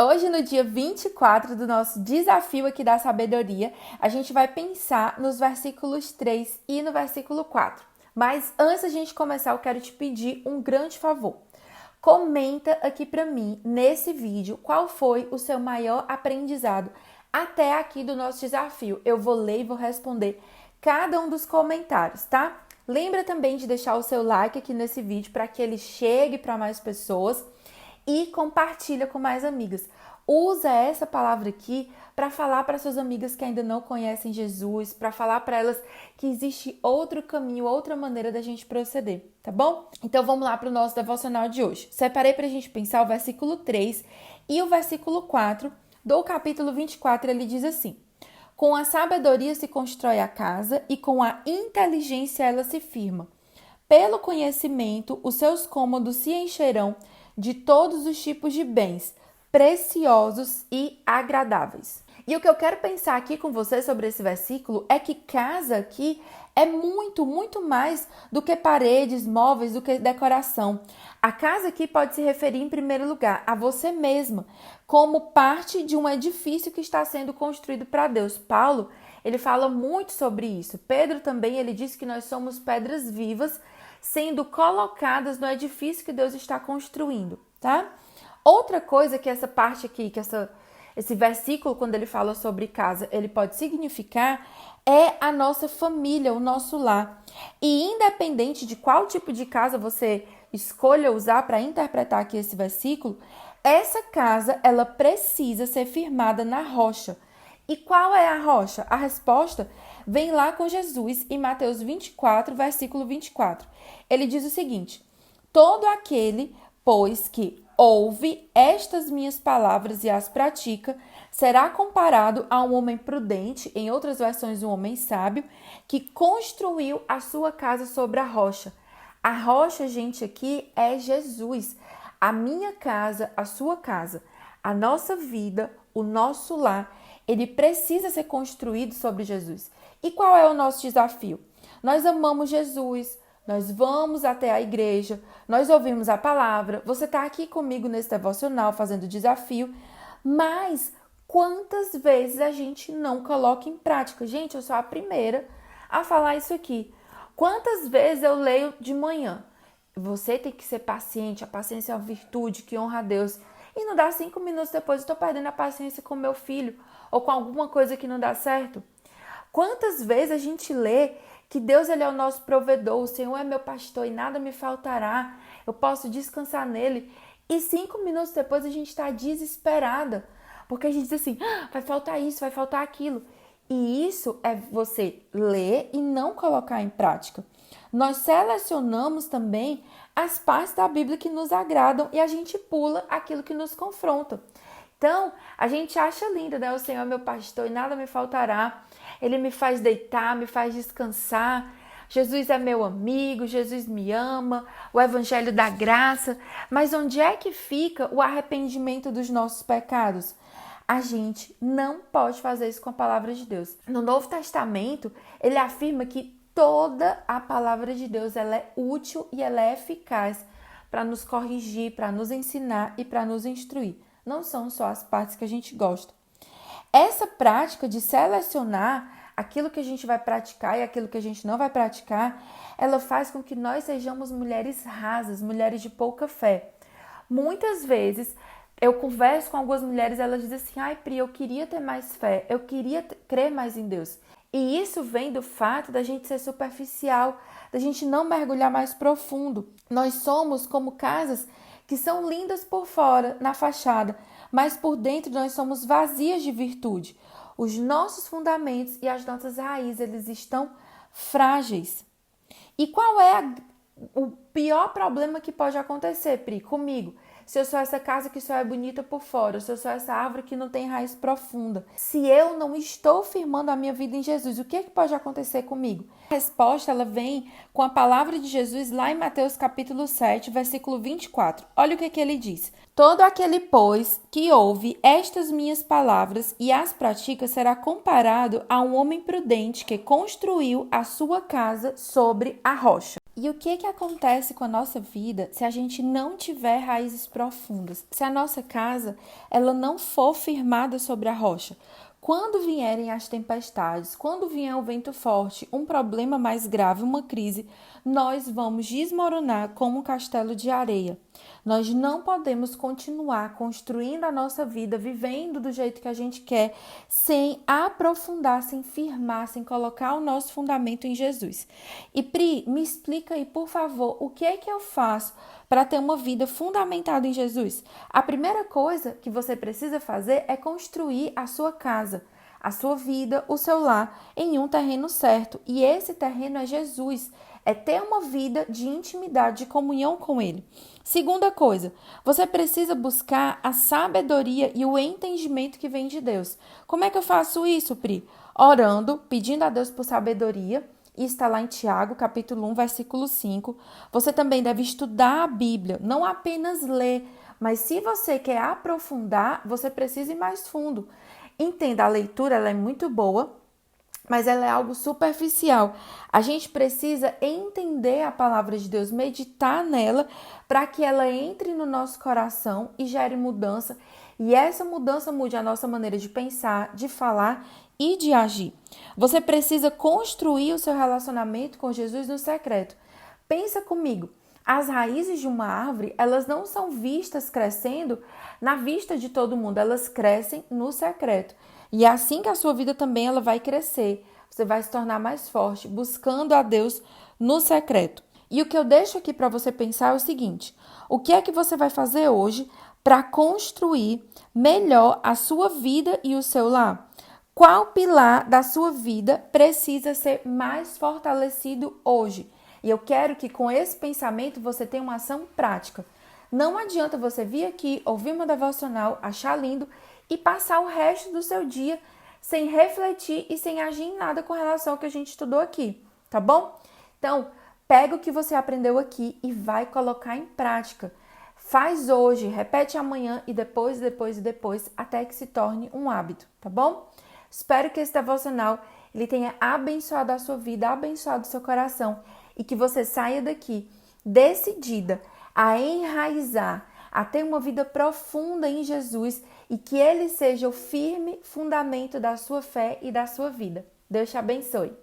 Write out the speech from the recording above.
Hoje, no dia 24 do nosso desafio aqui da sabedoria, a gente vai pensar nos versículos 3 e no versículo 4. Mas antes da gente começar, eu quero te pedir um grande favor. Comenta aqui para mim, nesse vídeo, qual foi o seu maior aprendizado até aqui do nosso desafio. Eu vou ler e vou responder cada um dos comentários, tá? Lembra também de deixar o seu like aqui nesse vídeo para que ele chegue para mais pessoas e compartilha com mais amigas. Usa essa palavra aqui para falar para suas amigas que ainda não conhecem Jesus, para falar para elas que existe outro caminho, outra maneira da gente proceder, tá bom? Então vamos lá para o nosso devocional de hoje. Separei para a gente pensar o versículo 3 e o versículo 4 do capítulo 24, ele diz assim: com a sabedoria se constrói a casa e com a inteligência ela se firma. Pelo conhecimento, os seus cômodos se encherão de todos os tipos de bens, preciosos e agradáveis. E o que eu quero pensar aqui com você sobre esse versículo é que casa aqui é muito mais do que paredes, móveis, do que decoração. A casa aqui pode se referir, em primeiro lugar, a você mesma, como parte de um edifício que está sendo construído para Deus. Paulo, ele fala muito sobre isso. Pedro também, ele diz que nós somos pedras vivas sendo colocadas no edifício que Deus está construindo, tá? Outra coisa que essa parte aqui, que esse versículo, quando ele fala sobre casa, ele pode significar é a nossa família, o nosso lar. E independente de qual tipo de casa você escolha usar para interpretar aqui esse versículo, essa casa, ela precisa ser firmada na rocha. E qual é a rocha? A resposta vem lá com Jesus em Mateus 24, versículo 24. Ele diz o seguinte: todo aquele, pois, que ouve estas minhas palavras e as pratica, será comparado a um homem prudente, em outras versões, um homem sábio, que construiu a sua casa sobre a rocha. A rocha, gente, aqui é Jesus. A minha casa, a sua casa, a nossa vida, o nosso lar, ele precisa ser construído sobre Jesus. E qual é o nosso desafio? Nós amamos Jesus, nós vamos até a igreja, nós ouvimos a palavra, você está aqui comigo nesse devocional fazendo o desafio, mas quantas vezes a gente não coloca em prática? Gente, eu sou a primeira a falar isso aqui. Quantas vezes eu leio de manhã? Você tem que ser paciente, a paciência é uma virtude que honra a Deus. E não dá 5 minutos depois, eu estou perdendo a paciência com meu filho ou com alguma coisa que não dá certo. Quantas vezes a gente lê que Deus, ele é o nosso provedor, o Senhor é meu pastor e nada me faltará, eu posso descansar nele. E 5 minutos depois a gente está desesperada, porque a gente diz assim, vai faltar isso, vai faltar aquilo. E isso é você ler e não colocar em prática. Nós selecionamos também as partes da Bíblia que nos agradam e a gente pula aquilo que nos confronta. Então, a gente acha lindo, né? O Senhor é meu pastor e nada me faltará. Ele me faz deitar, me faz descansar. Jesus é meu amigo, Jesus me ama, o evangelho da graça. Mas onde é que fica o arrependimento dos nossos pecados? A gente não pode fazer isso com a palavra de Deus. No Novo Testamento, ele afirma que toda a palavra de Deus ela é útil e ela é eficaz para nos corrigir, para nos ensinar e para nos instruir. Não são só as partes que a gente gosta. Essa prática de selecionar aquilo que a gente vai praticar e aquilo que a gente não vai praticar, ela faz com que nós sejamos mulheres rasas, mulheres de pouca fé. Muitas vezes eu converso com algumas mulheres, elas dizem assim, ai Pri, eu queria ter mais fé, eu queria crer mais em Deus. E isso vem do fato da gente ser superficial, da gente não mergulhar mais profundo. Nós somos como casas que são lindas por fora, na fachada, mas por dentro nós somos vazias de virtude. Os nossos fundamentos e as nossas raízes, eles estão frágeis. E qual é o pior problema que pode acontecer, Pri, comigo? Se eu sou essa casa que só é bonita por fora, se eu sou essa árvore que não tem raiz profunda, se eu não estou firmando a minha vida em Jesus, o que pode acontecer comigo? A resposta ela vem com a palavra de Jesus lá em Mateus capítulo 7, versículo 24. Olha o que ele diz. Todo aquele, pois, que ouve estas minhas palavras e as pratica será comparado a um homem prudente que construiu a sua casa sobre a rocha. E o que acontece com a nossa vida se a gente não tiver raízes profundas? Se a nossa casa ela não for firmada sobre a rocha? Quando vierem as tempestades, quando vier o vento forte, um problema mais grave, uma crise, nós vamos desmoronar como um castelo de areia. Nós não podemos continuar construindo a nossa vida, vivendo do jeito que a gente quer, sem aprofundar, sem firmar, sem colocar o nosso fundamento em Jesus. E Pri, me explica aí, por favor, o que é que eu faço para ter uma vida fundamentada em Jesus? A primeira coisa que você precisa fazer é construir a sua casa, a sua vida, o seu lar, em um terreno certo. E esse terreno é Jesus. É ter uma vida de intimidade, de comunhão com Ele. Segunda coisa, você precisa buscar a sabedoria e o entendimento que vem de Deus. Como é que eu faço isso, Pri? Orando, pedindo a Deus por sabedoria. Isso está lá em Tiago, capítulo 1, versículo 5. Você também deve estudar a Bíblia, não apenas ler, mas se você quer aprofundar, você precisa ir mais fundo. Entenda, a leitura ela é muito boa, mas ela é algo superficial. A gente precisa entender a palavra de Deus, meditar nela, para que ela entre no nosso coração e gere mudança. E essa mudança mude a nossa maneira de pensar, de falar e de agir. Você precisa construir o seu relacionamento com Jesus no secreto. Pensa comigo. As raízes de uma árvore, elas não são vistas crescendo na vista de todo mundo, elas crescem no secreto. E é assim que a sua vida também ela vai crescer. Você vai se tornar mais forte, buscando a Deus no secreto. E o que eu deixo aqui para você pensar é o seguinte: o que é que você vai fazer hoje para construir melhor a sua vida e o seu lar? Qual pilar da sua vida precisa ser mais fortalecido hoje? E eu quero que com esse pensamento você tenha uma ação prática. Não adianta você vir aqui, ouvir uma devocional, achar lindo e passar o resto do seu dia sem refletir e sem agir em nada com relação ao que a gente estudou aqui, tá bom? Então, pega o que você aprendeu aqui e vai colocar em prática. Faz hoje, repete amanhã e depois, até que se torne um hábito, tá bom? Espero que esse devocional ele tenha abençoado a sua vida, abençoado o seu coração e que você saia daqui decidida a enraizar, a ter uma vida profunda em Jesus e que Ele seja o firme fundamento da sua fé e da sua vida. Deus te abençoe.